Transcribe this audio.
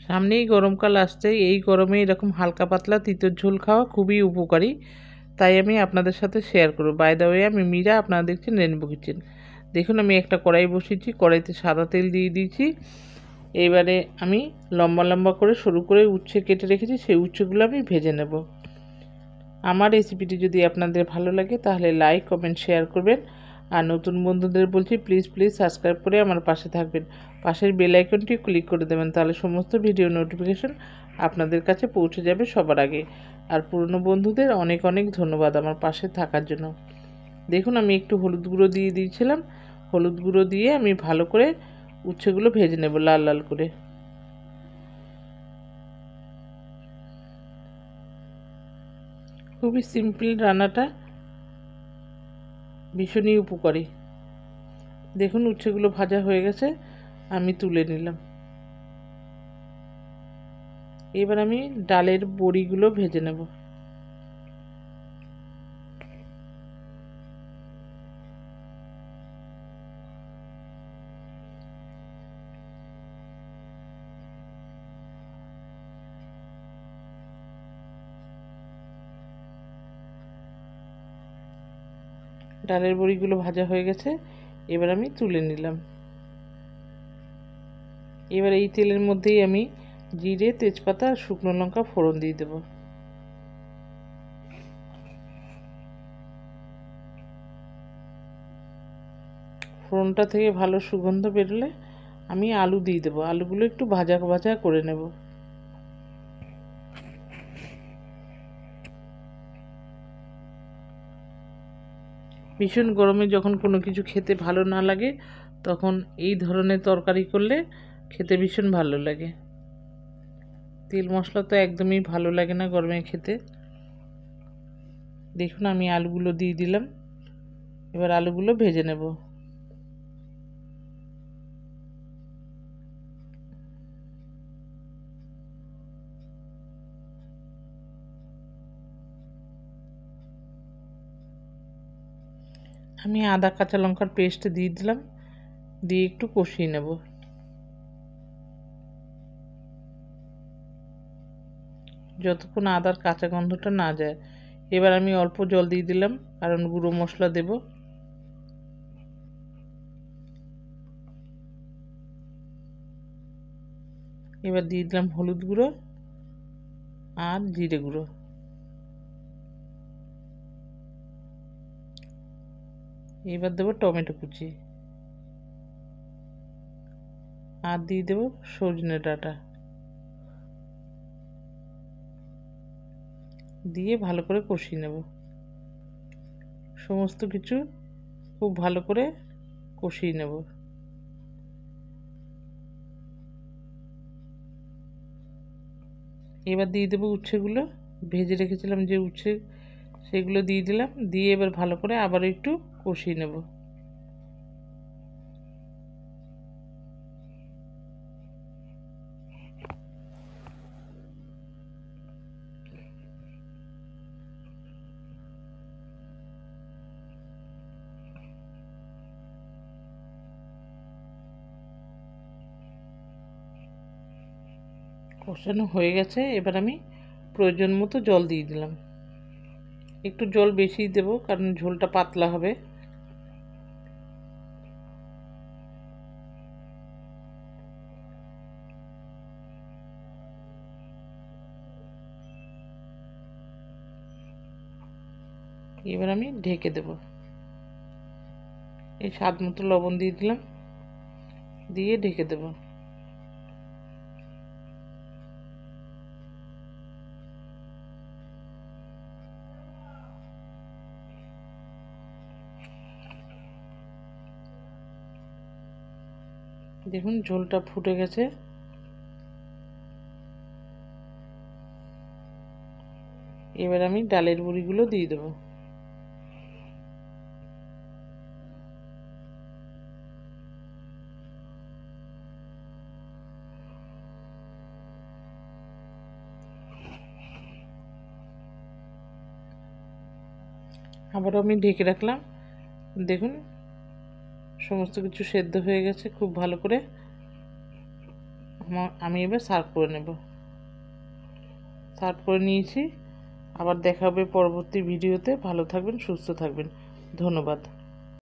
সামনেই গরমকাল আসছে, এই গরমে এরকম হালকা পাতলা তিতের ঝোল খাওয়া খুবই উপকারী, তাই আমি আপনাদের সাথে শেয়ার করব। বাই দ্য ওয়ে, আমি মীরা, আপনারা দেখছেন রেনবো কিচেন। দেখুন আমি একটা কড়াই বসিয়েছি, কড়াইতে সাদা তেল দিয়ে দিয়েছি। এবারে আমি লম্বা লম্বা করে সরু করে উচ্ছে কেটে রেখেছি, সেই উচ্ছেগুলো আমি ভেজে নেব। আমার রেসিপিটি যদি আপনাদের ভালো লাগে তাহলে লাইক কমেন্ট শেয়ার করবেন, আর নতুন বন্ধুদের বলছি প্লিজ সাবস্ক্রাইব করে আমার পাশে থাকবেন। পাশের বেল আইকনটি ক্লিক করে দেবেন, তাহলে সমস্ত ভিডিও নোটিফিকেশন আপনাদের কাছে পৌঁছে যাবে সবার আগে। আর পুরনো বন্ধুদের অনেক অনেক ধন্যবাদ আমার পাশে থাকার জন্য। দেখুন আমি একটু হলুদ গুঁড়ো দিয়ে দিয়েছিলাম, হলুদ গুঁড়ো দিয়ে আমি ভালো করে উচ্ছেগুলো ভেজে নেব লাল লাল করে। খুবই সিম্পল রান্নাটা, ভীষণই উপকারী। দেখুন উচ্ছেগুলো ভাজা হয়ে গেছে, আমি তুলে নিলাম। এবার আমি ডালের বড়িগুলো ভেজে নেব। ডালের বড়িগুলো ভাজা হয়ে গেছে, এবার আমি তুলে নিলাম। এবার এই তেলের মধ্যেই আমি জিরে, তেজপাতা আর শুকনো লঙ্কা ফোড়ন দিয়ে দেব। ফোড়নটা থেকে ভালো সুগন্ধ বেরোলে আমি আলু দিয়ে দেবো। আলুগুলো একটু ভাজা ভাজা করে নেব। ভীষণ গরমে যখন কোনো কিছু খেতে ভালো না লাগে, তখন এই ধরনের তরকারি করলে খেতে ভীষণ ভালো লাগে। তেল মশলা তো একদমই ভালো লাগে না গরমে খেতে। দেখুন আমি আলুগুলো দিয়ে দিলাম, এবার আলুগুলো ভেজে নেব। আমি আদা কাঁচা লঙ্কার পেস্ট দিয়ে দিলাম, দিয়ে একটু কষিয়ে নেব। যতক্ষণ আদার কাঁচা গন্ধটা না যায়। এবার আমি অল্প জল দিয়ে দিলাম, কারণ গুঁড়ো মশলা দেব। এবার দিয়ে দিলাম হলুদ গুঁড়ো আর জিরে গুঁড়ো। এবার দেবো টমেটো কুচি আর দিয়ে দেবো সজনে ডাঁটা, দিয়ে ভালো করে কষিয়ে নেব। সমস্ত কিছু খুব ভালো করে কষিয়ে নেব। এবার দিয়ে দেবো উচ্ছেগুলো, ভেজে রেখেছিলাম যে উচ্ছে, সেগুলো দিয়ে দিলাম। দিয়ে এবার ভালো করে আবার একটু কষিয়ে নেব। কষানো হয়ে গেছে, এবার আমি প্রয়োজন মতো জল দিয়ে দিলাম। একটু জল বেশি দেব, কারণ ঝোলটা পাতলা হবে। এবার আমি ঢেকে দেব। এই স্বাদ মতো লবণ দিয়ে দিলাম, দিয়ে ঢেকে দেব। দেখুন ঝোলটা ফুটে গেছে। এবার আমি ডালের বড়িগুলো দিয়ে দেবো। আবারও আমি ঢেকে রাখলাম। দেখুন সমস্ত কিছু সেদ্ধ হয়ে গেছে খুব ভালো করে। আমি এবার সার্ভ করে নেব। সার্ভ করে নিয়েছি। আবার দেখা হবে পরবর্তী ভিডিওতে। ভালো থাকবেন, সুস্থ থাকবেন। ধন্যবাদ।